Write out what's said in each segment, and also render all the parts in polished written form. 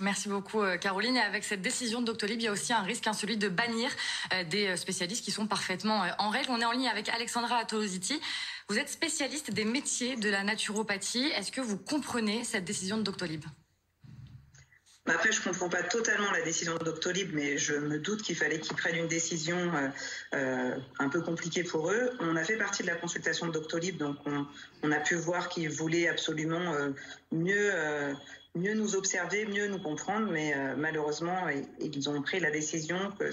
Merci beaucoup Caroline. Et avec cette décision de Doctolib, il y a aussi un risque, celui de bannir des spécialistes qui sont parfaitement en règle. On est en ligne avec Alexandra Atolositi. Vous êtes spécialiste des métiers de la naturopathie. Est-ce que vous comprenez cette décision de Doctolib ? Après, je ne comprends pas totalement la décision de Doctolib, mais je me doute qu'il fallait qu'ils prennent une décision un peu compliquée pour eux. On a fait partie de la consultation de Doctolib, donc on a pu voir qu'ils voulaient absolument mieux nous observer, mieux nous comprendre, mais malheureusement, ils ont pris la décision que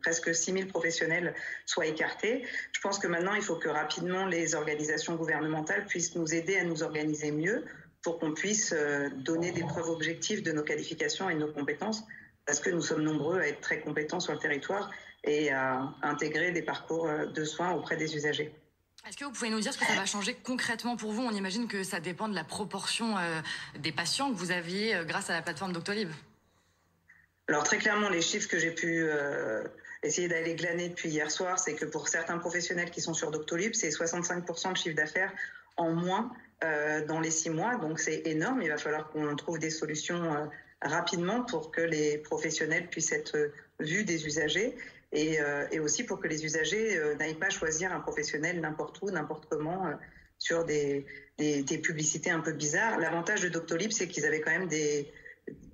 presque 6 000 professionnels soient écartés. Je pense que maintenant, il faut que rapidement les organisations gouvernementales puissent nous aider à nous organiser mieux, pour qu'on puisse donner des preuves objectives de nos qualifications et de nos compétences, parce que nous sommes nombreux à être très compétents sur le territoire et à intégrer des parcours de soins auprès des usagers. Est-ce que vous pouvez nous dire ce que ça va changer concrètement pour vous ? On imagine que ça dépend de la proportion des patients que vous aviez grâce à la plateforme Doctolib. Alors très clairement, les chiffres que j'ai pu essayer d'aller glaner depuis hier soir, c'est que pour certains professionnels qui sont sur Doctolib, c'est 65% de chiffre d'affaires en moins dans les 6 mois. Donc c'est énorme. Il va falloir qu'on trouve des solutions rapidement pour que les professionnels puissent être vus des usagers et aussi pour que les usagers n'aillent pas choisir un professionnel n'importe où, n'importe comment, sur des publicités un peu bizarres. L'avantage de Doctolib, c'est qu'ils avaient quand même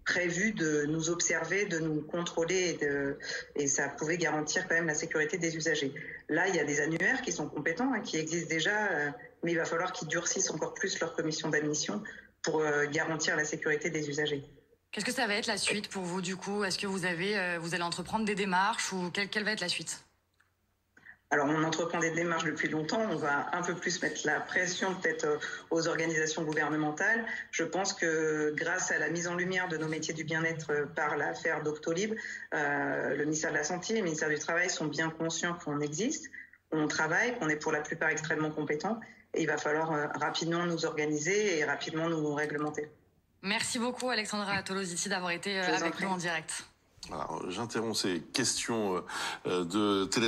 prévu de nous observer, de nous contrôler et ça pouvait garantir quand même la sécurité des usagers. Là, il y a des annuaires qui sont compétents, qui existent déjà, mais il va falloir qu'ils durcissent encore plus leur commission d'admission pour garantir la sécurité des usagers. Qu'est-ce que ça va être la suite pour vous du coup ? Est-ce que vous allez entreprendre des démarches ou quelle va être la suite ? Alors, on entreprend des démarches depuis longtemps. On va un peu plus mettre la pression peut-être aux organisations gouvernementales. Je pense que grâce à la mise en lumière de nos métiers du bien-être par l'affaire Doctolib, le ministère de la Santé et le ministère du Travail sont bien conscients qu'on existe, qu'on travaille, qu'on est pour la plupart extrêmement compétents. Et il va falloir rapidement nous organiser et rapidement nous réglementer. Merci beaucoup Alexandra Atolositi d'avoir été avec nous en direct. Alors, j'interromps ces questions de télé.